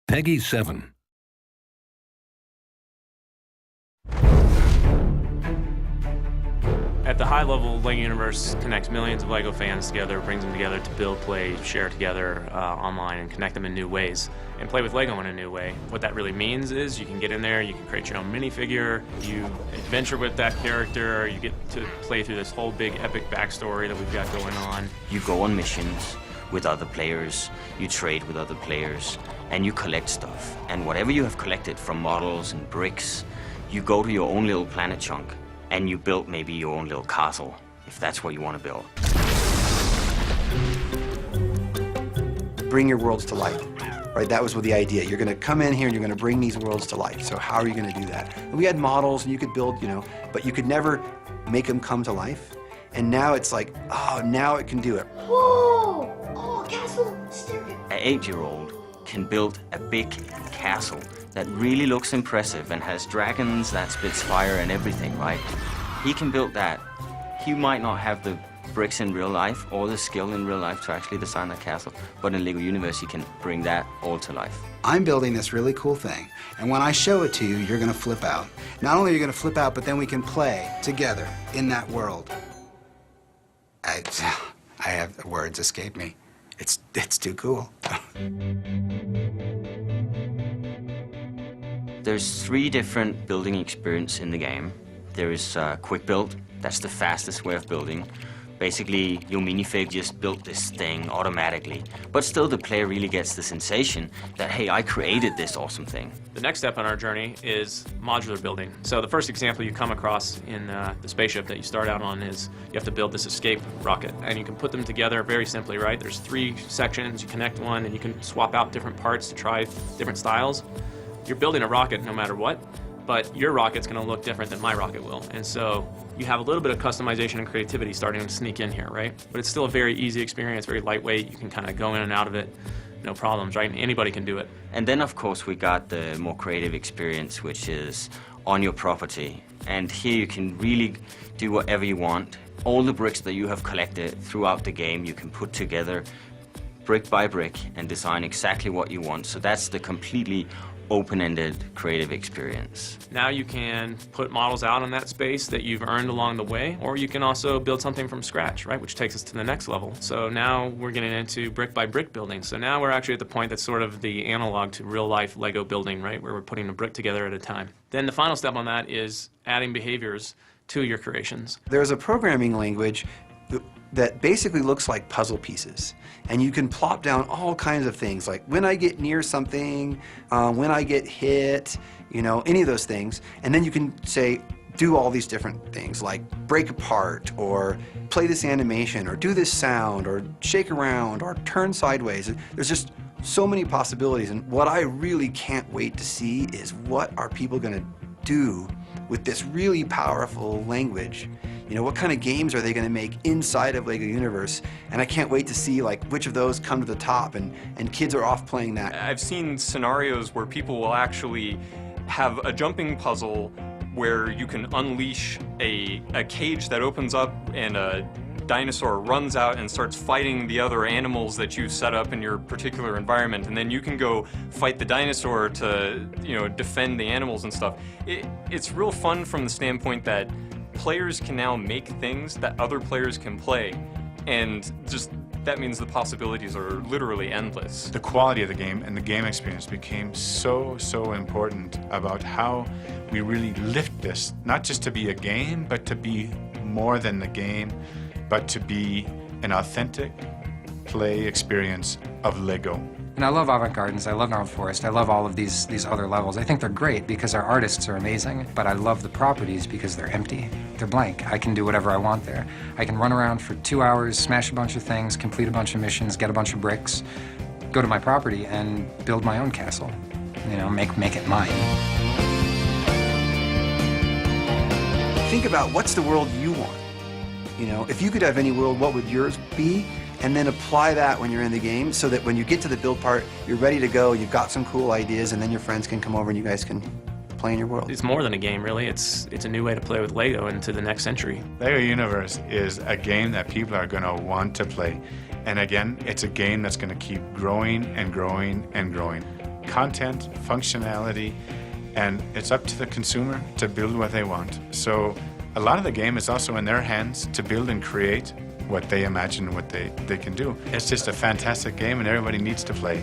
Peggy 7. At the high level, LEGO Universe connects millions of LEGO fans together, brings them together to build, play, share together online, and connect them in new ways, and play with LEGO in a new way. What that really means is you can get in there, you can create your own minifigure, you adventure with that character, you get to play through this whole big epic backstory that we've got going on. You go on missions with other players, you trade with other players, and you collect stuff. And whatever you have collected from models and bricks, you go to your own little planet chunk, and you build maybe your own little castle, if that's what you want to build. Bring your worlds to life, right? That was the idea. You're going to come in here and you're going to bring these worlds to life. So how are you going to do that? And we had models and you could build, but you could never make them come to life. And now it's like, oh, now it can do it. Whoa! Oh, castle, staircase. An 8-year-old can build a big castle that really looks impressive and has dragons that spits fire and everything, right? He can build that. He might not have the bricks in real life or the skill in real life to actually design that castle, but in LEGO Universe he can bring that all to life. I'm building this really cool thing, and when I show it to you, you're gonna flip out. Not only are you gonna flip out, but then we can play together in that world. I have, the words escape me. It's too cool. There's 3 different building experiences in the game. There is quick build. That's the fastest way of building. Basically, your minifig just built this thing automatically. But still, the player really gets the sensation that, hey, I created this awesome thing. The next step on our journey is modular building. So the first example you come across in the spaceship that you start out on is you have to build this escape rocket. And you can put them together very simply, right? There's 3 sections, you connect one, and you can swap out different parts to try different styles. You're building a rocket no matter what, but your rocket's going to look different than my rocket will. And so you have a little bit of customization and creativity starting to sneak in here, right? But it's still a very easy experience, very lightweight. You can kind of go in and out of it, no problems, right? Anybody can do it. And then, of course, we got the more creative experience, which is on your property. And here you can really do whatever you want. All the bricks that you have collected throughout the game, you can put together brick by brick and design exactly what you want. So that's the completely open-ended creative experience. Now you can put models out in that space that you've earned along the way, or you can also build something from scratch, right? Which takes us to the next level. So now we're getting into brick by brick building. So now we're actually at the point that's sort of the analog to real life Lego building, right? Where we're putting a brick together at a time. Then the final step on that is adding behaviors to your creations. There's a programming language that basically looks like puzzle pieces. And you can plop down all kinds of things, like when I get near something, when I get hit, any of those things. And then you can say, do all these different things, like break apart, or play this animation, or do this sound, or shake around, or turn sideways. There's just so many possibilities. And what I really can't wait to see is what are people gonna do with this really powerful language. What kind of games are they going to make inside of LEGO Universe? And I can't wait to see which of those come to the top, and kids are off playing that. I've seen scenarios where people will actually have a jumping puzzle where you can unleash a cage that opens up and a dinosaur runs out and starts fighting the other animals that you set up in your particular environment, and then you can go fight the dinosaur to defend the animals and stuff. It's real fun from the standpoint that players can now make things that other players can play, and just that means the possibilities are literally endless. The quality of the game and the game experience became so important about how we really lift this, not just to be a game, but to be more than the game, but to be an authentic play experience of LEGO. And I love avant-gardens, I love Gnarled Forest, I love all of these other levels. I think they're great because our artists are amazing, but I love the properties because they're empty. They're blank. I can do whatever I want there. I can run around for 2 hours, smash a bunch of things, complete a bunch of missions, get a bunch of bricks, go to my property and build my own castle. Make it mine. Think about what's the world you want. If you could have any world, what would yours be? And then apply that when you're in the game so that when you get to the build part, you're ready to go, you've got some cool ideas, and then your friends can come over and you guys can play in your world. It's more than a game, really. It's a new way to play with LEGO into the next century. LEGO Universe is a game that people are going to want to play. And again, it's a game that's going to keep growing and growing and growing. content, functionality, and it's up to the consumer to build what they want. So a lot of the game is also in their hands to build and create what they imagine, what they can do. It's just a fantastic game and everybody needs to play.